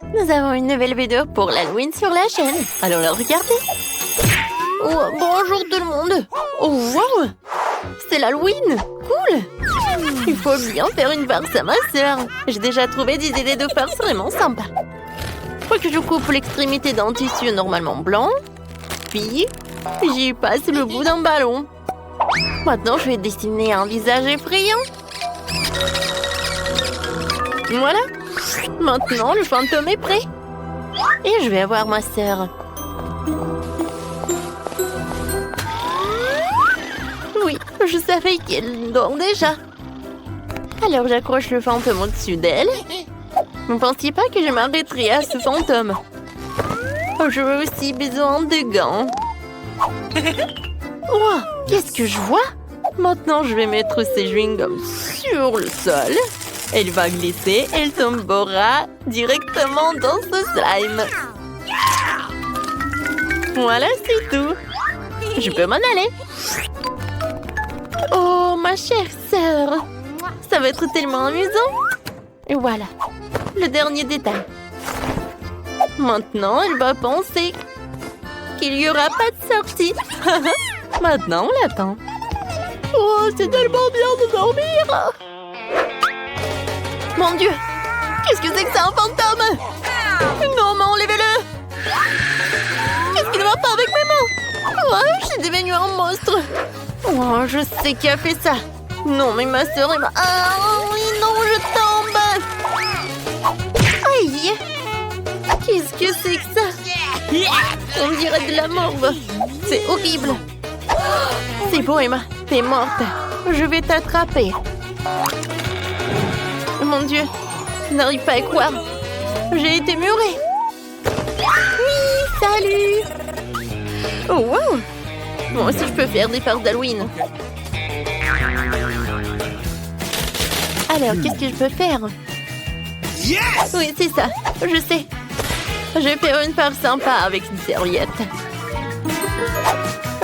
Nous avons une nouvelle vidéo pour l'Halloween sur la chaîne. Allons la regarder. Oh, bonjour tout le monde. Oh, wow. C'est l'Halloween. Cool. Il faut bien faire une farce à ma sœur. J'ai déjà trouvé des idées de farce vraiment sympas. Faut que je coupe l'extrémité d'un tissu normalement blanc. Puis, j'y passe le bout d'un ballon. Maintenant, je vais dessiner un visage effrayant. Voilà. Maintenant, le fantôme est prêt. Et je vais avoir ma sœur. Oui, je savais qu'elle dort déjà. Alors, j'accroche le fantôme au-dessus d'elle. Vous ne pensiez pas que je m'arrêterais à ce fantôme? J'aurais aussi besoin de gants. Oh, qu'est-ce que je vois? Maintenant, je vais mettre ces chewing-gums sur le sol. Elle va glisser, elle tombera directement dans ce slime. Voilà, c'est tout. Je peux m'en aller. Oh, ma chère sœur. Ça va être tellement amusant. Et voilà, le dernier détail. Maintenant, elle va penser qu'il n'y aura pas de sortie. Maintenant, on l'attend. Oh, c'est tellement bien de dormir. Mon Dieu, qu'est-ce que c'est que ça, un fantôme? Non, mais enlevez-le. Qu'est-ce qui ne va pas avec mes mains? Oh, je suis devenue un monstre. Oh, je sais qui a fait ça. Non, mais ma sœur est... Ah, oui, non, je tombe. Aïe. Qu'est-ce que c'est que ça? On dirait de la morve. C'est horrible. C'est bon, Emma. T'es morte. Je vais t'attraper. Mon Dieu, je n'arrive pas à croire. J'ai été murée. Oui, salut. Oh, wow. Moi aussi, je peux faire des farces d'Halloween. Alors, qu'est-ce que je peux faire? Yes! Oui, c'est ça. Je sais. Je vais faire une farce sympa avec une serviette.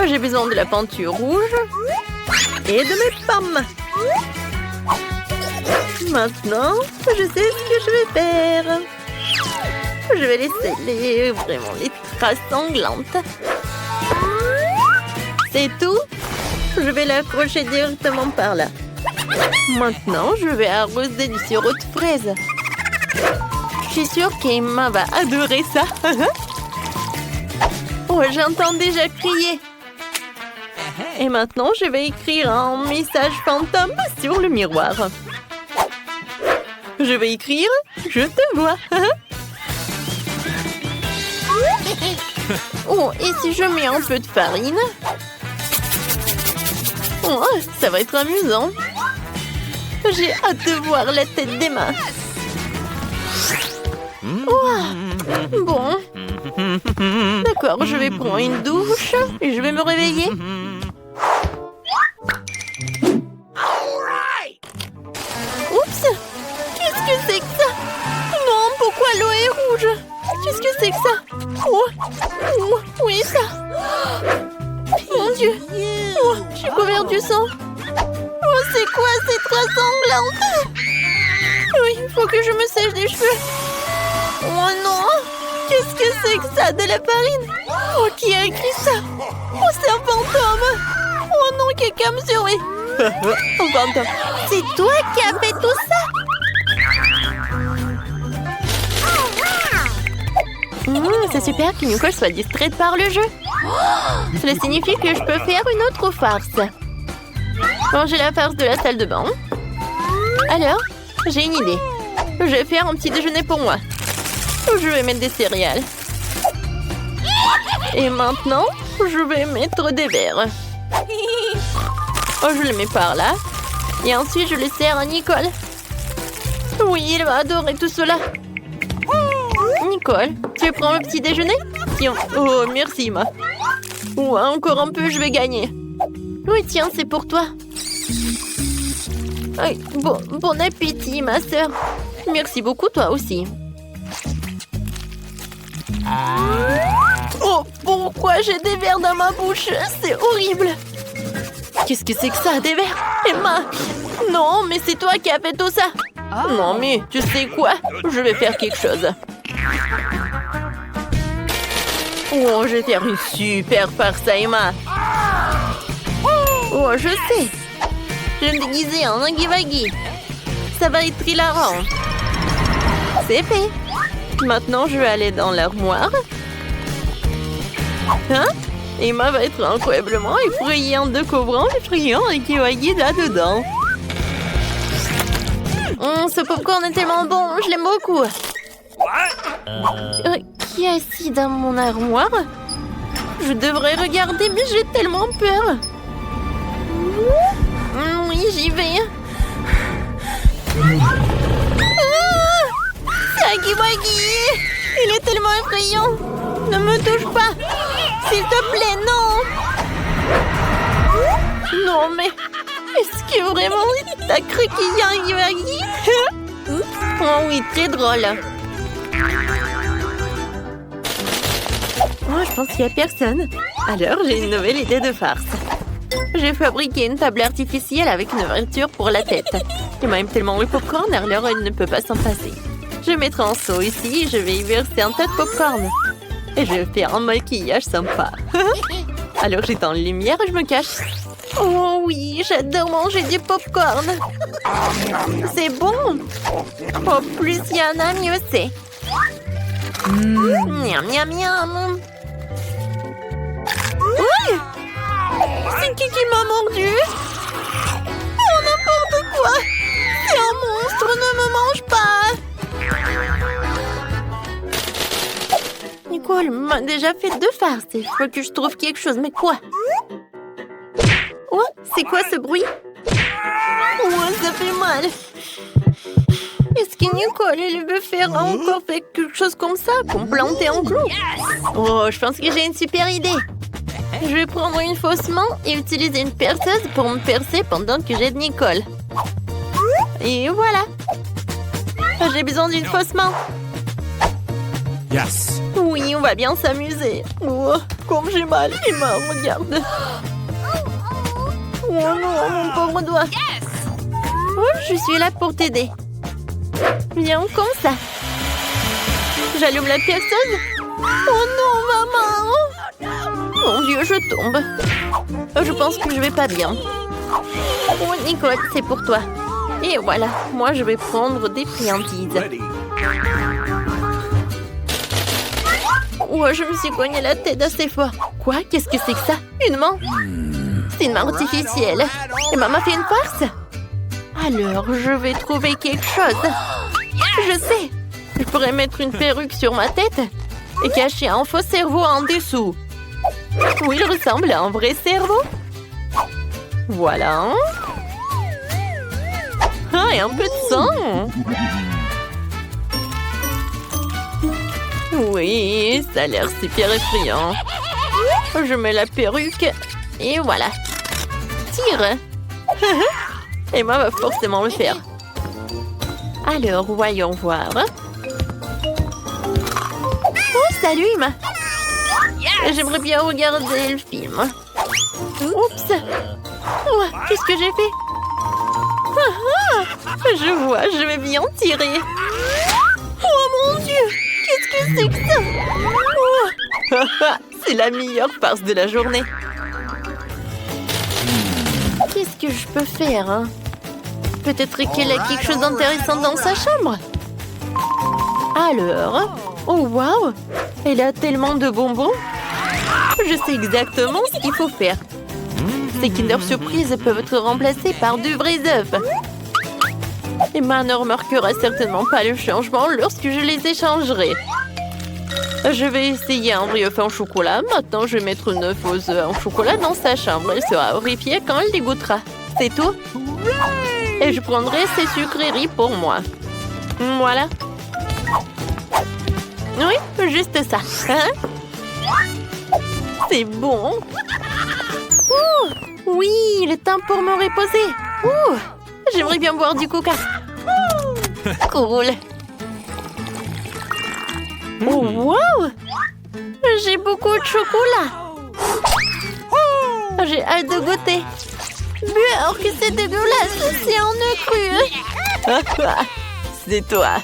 J'ai besoin de la peinture rouge et de mes pommes. Maintenant, je sais ce que je vais faire. Je vais laisser vraiment les traces sanglantes. C'est tout. Je vais l'accrocher directement par là. Maintenant, je vais arroser du sirop de fraise. Je suis sûre qu'Emma va adorer ça. Oh, j'entends déjà crier. Et maintenant, je vais écrire un message fantôme sur le miroir. Je vais écrire « Je te vois ». Oh, et si je mets un peu de farine? Oh, ça va être amusant. J'ai hâte de voir la tête d'Emma. Oh, bon. D'accord, je vais prendre une douche et je vais me réveiller. Oups! Qu'est-ce que c'est que ça? Non, pourquoi l'eau est rouge? Qu'est-ce que c'est que ça? Oh, oh, oui, ça. Mon Dieu. Oh, je suis couverte du sang. Oh, c'est quoi ces traces sanglantes? Oui, il faut que je me sèche les cheveux. Oh non! Qu'est-ce que c'est que ça? De la farine? Oh, qui a écrit ça? Oh, c'est un fantôme! Oh non, quelqu'un me surveille! Un fantôme! C'est toi qui as fait tout ça? C'est super que Nicole soit distraite par le jeu. Cela signifie que je peux faire une autre farce. Manger la farce de la salle de bain. Alors, j'ai une idée. Je vais faire un petit déjeuner pour moi. Je vais mettre des céréales. Et maintenant, je vais mettre des verres. Oh, je le mets par là. Et ensuite, je le sers à Nicole. Oui, il va adorer tout cela. Nicole, tu veux prendre le petit déjeuner? Tiens. Oh, merci, Ma. Oh, encore un peu, je vais gagner. Oui, tiens, c'est pour toi. Oui, bon appétit, ma sœur. Merci beaucoup, toi aussi. Oh, pourquoi j'ai des vers dans ma bouche? C'est horrible. Qu'est-ce que c'est que ça, des vers? Emma! Non, mais c'est toi qui as fait tout ça. Non, mais tu sais quoi? Je vais faire quelque chose. Oh, je vais faire une super farce à Emma. Oh, je sais. Je vais me déguiser en Huggy Wuggy. Ça va être hilarant. C'est fait. Maintenant, je vais aller dans l'armoire. Hein? Emma va être incroyablement effrayante de couvrant le friand Huggy Wuggy là-dedans. Ce popcorn est tellement bon, je l'aime beaucoup. Qui est assis dans mon armoire? Je devrais regarder, mais j'ai tellement peur. Oui, j'y vais. C'est Huggy Wuggy! Il est tellement effrayant. Ne me touche pas. S'il te plaît, non. Non, mais... Est-ce que vraiment t'as cru qu'il y a un Huggy Wuggy? Oh oui, très drôle. Oh, je pense qu'il n'y a personne. Alors, j'ai une nouvelle idée de farce. J'ai fabriqué une table artificielle avec une ouverture pour la tête. Emma aime tellement le popcorn, alors elle ne peut pas s'en passer. Je mettrai un seau ici et je vais y verser un tas de popcorn. Et je vais faire un maquillage sympa. Alors, j'éteins la lumière et je me cache. Oh oui, j'adore manger du popcorn. C'est bon. Au plus il y en a, mieux c'est. Miam, miam, miam. Oui! C'est qui m'a mordu? Oh, n'importe quoi! C'est un monstre, ne me mange pas! Nicole m'a déjà fait 2 farces. Il faut que je trouve quelque chose, mais quoi? Oh, c'est quoi ce bruit? Oh, ça fait mal! Est-ce que Nicole, elle veut faire encore quelque chose comme ça, pour me planter en clou? Oh, je pense que j'ai une super idée. Je vais prendre une fausse main et utiliser une perceuse pour me percer pendant que j'aide Nicole. Et voilà. J'ai besoin d'une fausse main. Yes. Oui, on va bien s'amuser. Oh, comme j'ai mal. Emma, regarde. Oh non, mon pauvre doigt. Oh, je suis là pour t'aider. Viens, comme ça. J'allume la perceuse. Oh non, maman! Mon Dieu, je tombe. Je pense que je vais pas bien. Oh, Nicole, c'est pour toi. Et voilà, moi je vais prendre des friandises. Oh, je me suis cogné la tête assez fort. Quoi? Qu'est-ce que c'est que ça? Une main? C'est une main artificielle. Et maman fait une farce? Alors, je vais trouver quelque chose. Je sais. Je pourrais mettre une perruque sur ma tête et cacher un faux cerveau en dessous. Oui, il ressemble à un vrai cerveau. Voilà. Ah, et un peu de sang. Oui, ça a l'air super effrayant. Je mets la perruque et voilà. Tire. Emma va forcément le faire. Alors, voyons voir. Oh, salut Emma. J'aimerais bien regarder le film. Oups. Oh, qu'est-ce que j'ai fait? Je vois, je vais bien tirer. Oh mon Dieu! Qu'est-ce que c'est que ça? Oh. C'est la meilleure farce de la journée. Qu'est-ce que je peux faire, hein? Peut-être qu'elle a quelque chose d'intéressant dans sa chambre. Alors? Oh, waouh! Elle a tellement de bonbons. Je sais exactement ce qu'il faut faire. Ces Kinder Surprise peuvent être remplacés par de vrais œufs. Emma ne remarquera certainement pas le changement lorsque je les échangerai. Je vais essayer un vrai œuf en chocolat. Maintenant, je vais mettre une fausse œuf en chocolat dans sa chambre. Elle sera horrifiée quand elle les goûtera. C'est tout. Et je prendrai ces sucreries pour moi. Voilà. Oui, juste ça. Hein? C'est bon. Ouh, oui, il est temps pour me reposer. Ouh, j'aimerais bien boire du coca. Cool. Oh, wow! J'ai beaucoup de chocolat. J'ai hâte de goûter. Alors que c'est dégueulasse, c'est en œuf cru. C'est toi.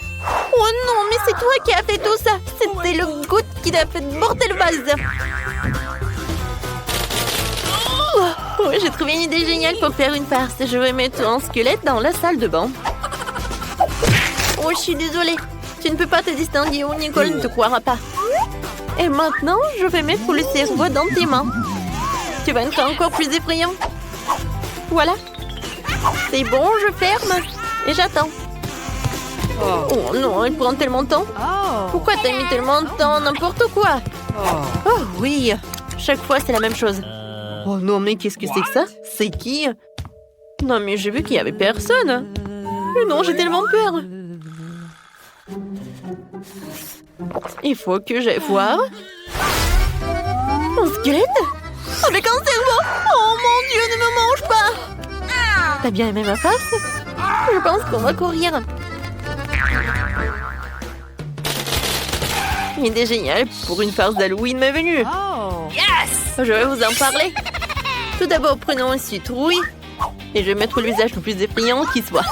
Oh non, mais c'est toi qui as fait tout ça. C'était le goutte qui t'a fait porter le vase. Oh, j'ai trouvé une idée géniale pour faire une farce. Je vais mettre un squelette dans la salle de bain. Oh, je suis désolée. Tu ne peux pas te distinguer ou Nicole ne te croira pas. Et maintenant, je vais mettre le cerveau dans tes mains. Tu vas être encore plus effrayant. Voilà. C'est bon, je ferme. Et j'attends. Oh non, il prend tellement de temps. Pourquoi t'as mis tellement de temps? N'importe quoi. Oh oui, chaque fois c'est la même chose. Oh non, mais qu'est-ce que c'est que ça? C'est qui? Non, mais j'ai vu qu'il n'y avait personne. Mais non, j'ai tellement peur. Il faut que j'aille voir. Un squelette? Avec un cerveau? Oh mon Dieu, ne me mange pas! T'as bien aimé ma face? Je pense qu'on va courir. Une idée géniale pour une farce d'Halloween m'est venue. Yes! Je vais vous en parler. Tout d'abord, prenons une citrouille. Et je vais mettre le visage le plus effrayant qui soit.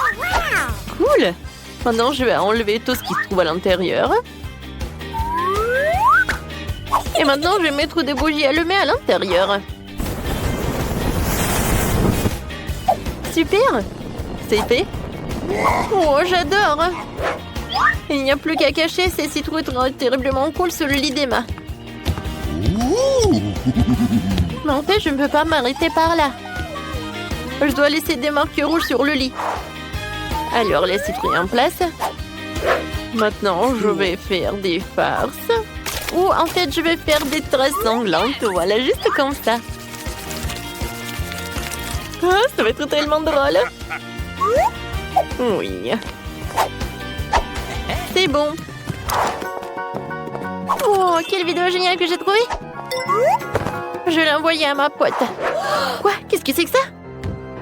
Cool! Maintenant, je vais enlever tout ce qui se trouve à l'intérieur. Et maintenant, je vais mettre des bougies allumées à l'intérieur. Super! C'est fait. Oh, j'adore! Il n'y a plus qu'à cacher ces citrouilles terriblement cool sur le lit d'Emma. Mais en fait, je ne peux pas m'arrêter par là. Je dois laisser des marques rouges sur le lit. Alors, les citrouilles en place. Maintenant, je vais faire des farces. Ou en fait, je vais faire des traces sanglantes. Voilà, juste comme ça. Ah, ça va être tellement drôle. Oui. C'est bon. Oh, quelle vidéo géniale que j'ai trouvée. Je l'ai envoyée à ma pote. Quoi? Qu'est-ce que c'est que ça?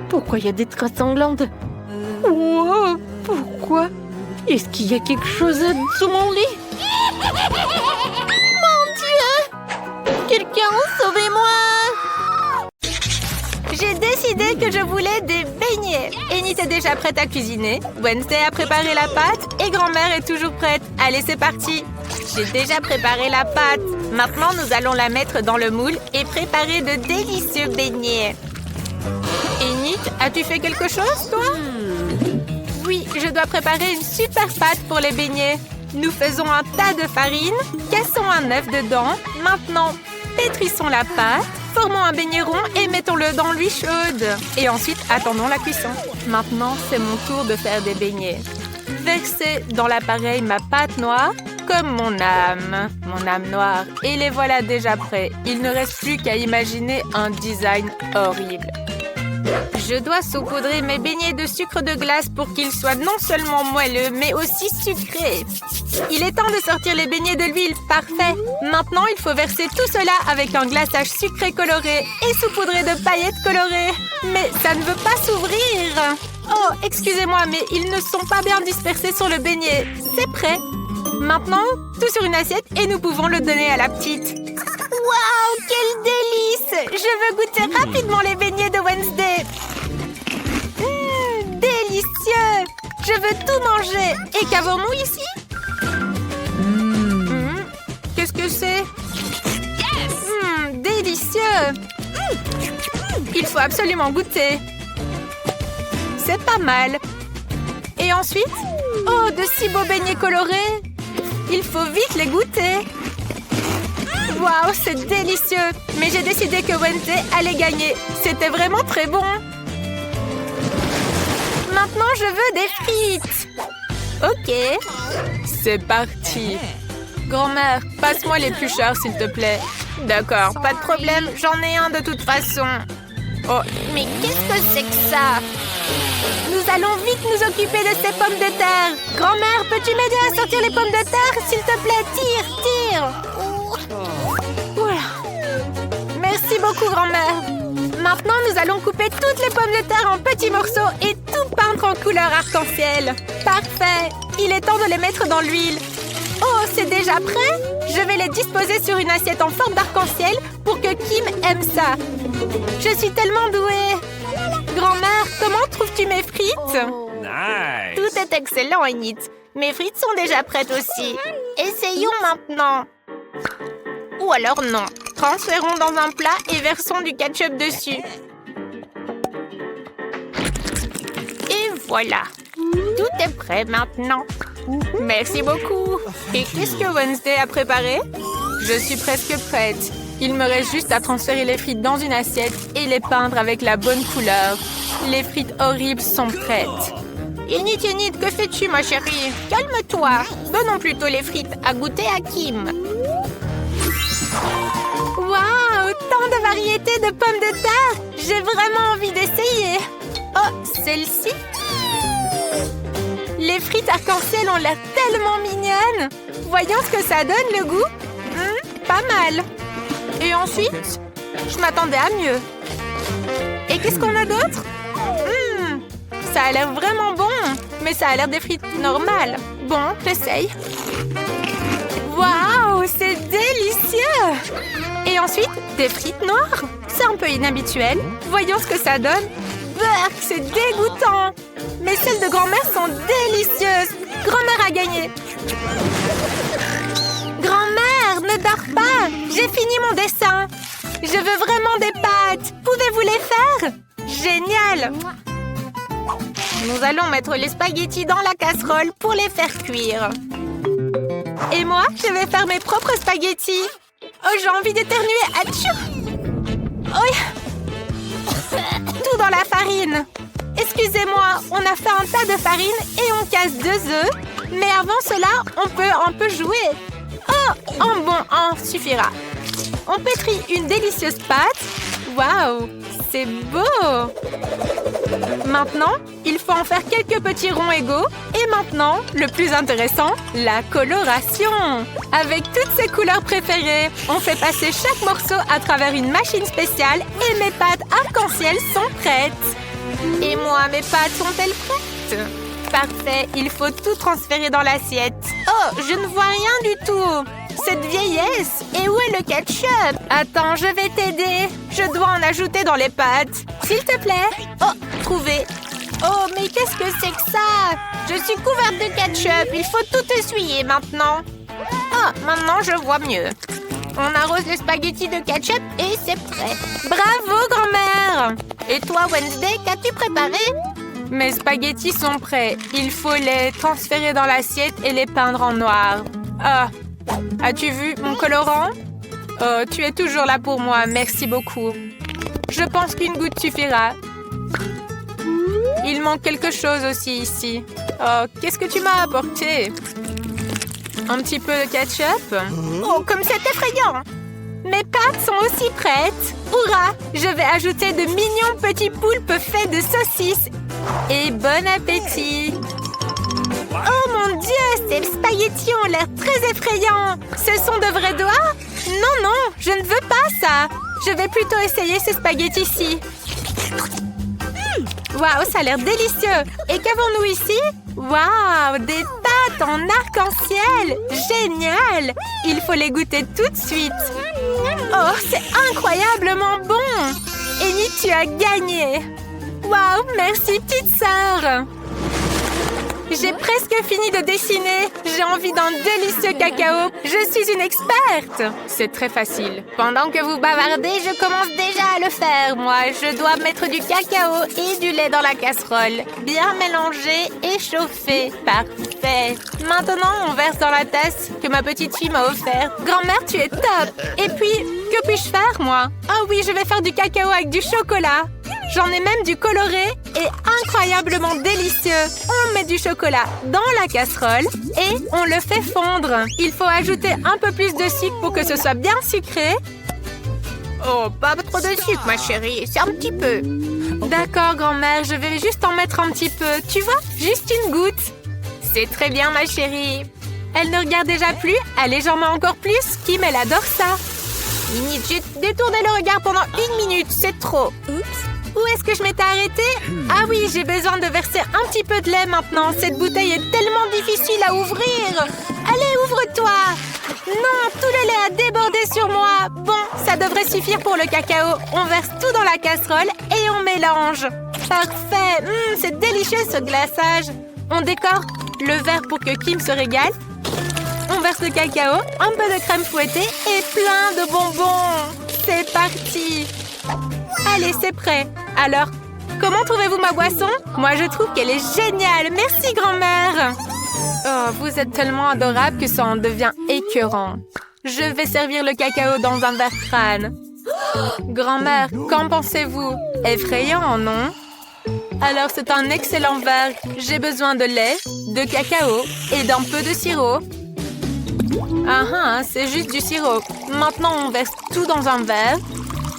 Pourquoi il y a des traces sanglantes? Oh, pourquoi? Est-ce qu'il y a quelque chose sous mon lit? Mon Dieu! Quelqu'un, sauvez-moi! J'ai décidé que je voulais des beignets. Annie est déjà prête à cuisiner. Wednesday a préparé la pâte et grand-mère est toujours prête. Allez, c'est parti. J'ai déjà préparé la pâte. Maintenant, nous allons la mettre dans le moule et préparer de délicieux beignets. Annie, as-tu fait quelque chose, toi? Oui, je dois préparer une super pâte pour les beignets. Nous faisons un tas de farine, cassons un œuf dedans. Maintenant, pétrissons la pâte. Formons un beignet rond et mettons-le dans l'huile chaude. Et ensuite, attendons la cuisson. Maintenant, c'est mon tour de faire des beignets. Versez dans l'appareil ma pâte noire comme mon âme noire. Et les voilà déjà prêts. Il ne reste plus qu'à imaginer un design horrible. Je dois saupoudrer mes beignets de sucre de glace pour qu'ils soient non seulement moelleux, mais aussi sucrés. Il est temps de sortir les beignets de l'huile. Parfait. Maintenant, il faut verser tout cela avec un glaçage sucré coloré et saupoudré de paillettes colorées. Mais ça ne veut pas s'ouvrir. Oh, excusez-moi, mais ils ne sont pas bien dispersés sur le beignet. C'est prêt. Maintenant, tout sur une assiette et nous pouvons le donner à la petite. Waouh, quel délice! Je veux goûter rapidement les beignets de Wednesday. Délicieux! Je veux tout manger. Et qu'avons-nous ici? Qu'est-ce que c'est? Délicieux! Il faut absolument goûter. C'est pas mal. Et ensuite? Oh, de si beaux beignets colorés! Il faut vite les goûter. Waouh, c'est délicieux! Mais j'ai décidé que Wednesday allait gagner. C'était vraiment très bon. Maintenant, je veux des frites. Ok. C'est parti. Grand-mère, passe-moi l'éplucheur, s'il te plaît. D'accord, pas de problème. J'en ai un de toute façon. Oh, mais qu'est-ce que c'est que ça? Nous allons vite nous occuper de ces pommes de terre. Grand-mère, peux-tu m'aider à sortir les pommes de terre? S'il te plaît, tire. Voilà. Merci beaucoup, grand-mère. Maintenant, nous allons couper toutes les pommes de terre en petits morceaux et tout peindre en couleur arc-en-ciel. Parfait. Il est temps de les mettre dans l'huile. Oh, c'est déjà prêt? Je vais les disposer sur une assiette en forme d'arc-en-ciel pour que Kim aime ça. Je suis tellement douée. Grand-mère, comment trouves-tu mes frites? Nice. Tout est excellent, Enid. Mes frites sont déjà prêtes aussi. Essayons maintenant. Ou alors non. Transférons dans un plat et versons du ketchup dessus. Et voilà. Tout est prêt maintenant. Merci beaucoup. Et qu'est-ce que Wednesday a préparé? Je suis presque prête. Il me reste juste à transférer les frites dans une assiette et les peindre avec la bonne couleur. Les frites horribles sont prêtes. Enid, que fais-tu, ma chérie? Calme-toi. Donnons plutôt les frites à goûter à Kim. Waouh, tant de variétés de pommes de terre. J'ai vraiment envie d'essayer. Oh, celle-ci? Les frites arc-en-ciel ont l'air tellement mignonnes. Voyons ce que ça donne, le goût. Pas mal. Et ensuite, je m'attendais à mieux. Et qu'est-ce qu'on a d'autre? Ça a l'air vraiment bon. Mais ça a l'air des frites normales. Bon, j'essaye. Waouh, c'est délicieux! Et ensuite, des frites noires. C'est un peu inhabituel. Voyons ce que ça donne. Burk, c'est dégoûtant. Mais celles de grand-mère sont délicieuses. Grand-mère a gagné. Grand-mère, ne dors pas. J'ai fini mon dessin. Je veux vraiment des pâtes. Pouvez-vous les faire? Génial. Nous allons mettre les spaghettis dans la casserole pour les faire cuire. Et moi, je vais faire mes propres spaghettis. Oh, j'ai envie d'éternuer. Atchou! Oh. Tout dans la farine. Excusez-moi, on a fait un tas de farine et on casse 2 œufs. Mais avant cela, on peut un peu jouer. Oh, un suffira. On pétrit une délicieuse pâte. Waouh, c'est beau! Maintenant, il faut en faire quelques petits ronds égaux. Et maintenant, le plus intéressant, la coloration. Avec toutes ses couleurs préférées, on fait passer chaque morceau à travers une machine spéciale et mes pâtes arc-en-ciel sont prêtes. Et moi, mes pâtes sont-elles prêtes? Parfait, il faut tout transférer dans l'assiette. Oh, je ne vois rien du tout. Cette vieillesse! Et où est le ketchup? Attends, je vais t'aider. Je dois en ajouter dans les pâtes. S'il te plaît. Oh, trouvé. Oh, mais qu'est-ce que c'est que ça? Je suis couverte de ketchup. Il faut tout essuyer maintenant. Ah, maintenant je vois mieux. On arrose les spaghettis de ketchup et c'est prêt. Bravo, grand-mère! Et toi, Wednesday, qu'as-tu préparé? Mes spaghettis sont prêts. Il faut les transférer dans l'assiette et les peindre en noir. Ah! As-tu vu mon colorant? Oh, tu es toujours là pour moi. Merci beaucoup. Je pense qu'une goutte suffira. Il manque quelque chose aussi ici. Oh, qu'est-ce que tu m'as apporté? Un petit peu de ketchup? Oh, comme c'est effrayant! Mes pâtes sont aussi prêtes. Hurrah! Je vais ajouter de mignons petits poulpes faits de saucisses. Et bon appétit! Oh mon Dieu, ces spaghettis ont l'air très effrayants. Ce sont de vrais doigts? Non, je ne veux pas ça. Je vais plutôt essayer ces spaghettis-ci. Waouh, ça a l'air délicieux. Et qu'avons-nous ici? Waouh, des pâtes en arc-en-ciel. Génial. Il faut les goûter tout de suite. Oh, c'est incroyablement bon. Enid, tu as gagné. Waouh, merci petite sœur. J'ai presque fini de dessiner. J'ai envie d'un délicieux cacao. Je suis une experte. C'est très facile. Pendant que vous bavardez, je commence déjà à le faire, moi. Je dois mettre du cacao et du lait dans la casserole. Bien mélanger et chauffer. Parfait. Maintenant, on verse dans la tasse que ma petite fille m'a offerte. Grand-mère, tu es top. Et puis, que puis-je faire, moi? Ah oui, je vais faire du cacao avec du chocolat. J'en ai même du coloré et incroyablement délicieux. On met du chocolat dans la casserole et on le fait fondre. Il faut ajouter un peu plus de sucre pour que ce soit bien sucré. Oh, pas trop de sucre, ma chérie. C'est un petit peu. D'accord, grand-mère. Je vais juste en mettre un petit peu. Tu vois, juste une goutte. C'est très bien, ma chérie. Elle ne regarde déjà plus. Allez, j'en mets encore plus. Kim, elle adore ça. J'ai détourné le regard pendant 1 minute. C'est trop. Oups. Où est-ce que je m'étais arrêtée? Ah oui, j'ai besoin de verser un petit peu de lait maintenant. Cette bouteille est tellement difficile à ouvrir. Allez, ouvre-toi. Non, tout le lait a débordé sur moi. Bon, ça devrait suffire pour le cacao. On verse tout dans la casserole et on mélange. Parfait. C'est délicieux ce glaçage. On décore le verre pour que Kim se régale. On verse le cacao, un peu de crème fouettée et plein de bonbons. C'est parti! Allez, c'est prêt. Alors, comment trouvez-vous ma boisson? Moi, je trouve qu'elle est géniale. Merci, grand-mère. Oh, vous êtes tellement adorable que ça en devient écœurant. Je vais servir le cacao dans un verre crâne. Grand-mère, qu'en pensez-vous? Effrayant, non? Alors, c'est un excellent verre. J'ai besoin de lait, de cacao et d'un peu de sirop. Ah, c'est juste du sirop. Maintenant, on verse tout dans un verre.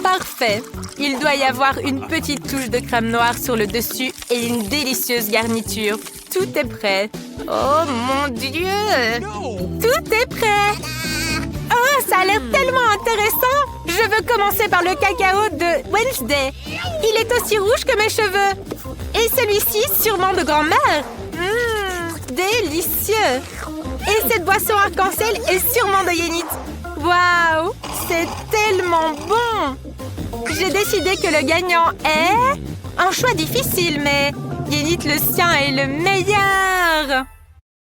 Parfait. Il doit y avoir une petite touche de crème noire sur le dessus et une délicieuse garniture. Tout est prêt. Oh mon Dieu! Tout est prêt! Oh, ça a l'air tellement intéressant! Je veux commencer par le cacao de Wednesday. Il est aussi rouge que mes cheveux. Et celui-ci, sûrement de grand-mère. Délicieux! Et cette boisson arc-en-ciel est sûrement de Yenit. Waouh! C'est tellement bon! J'ai décidé que le gagnant est... Un choix difficile, mais Yenit, le sien est le meilleur!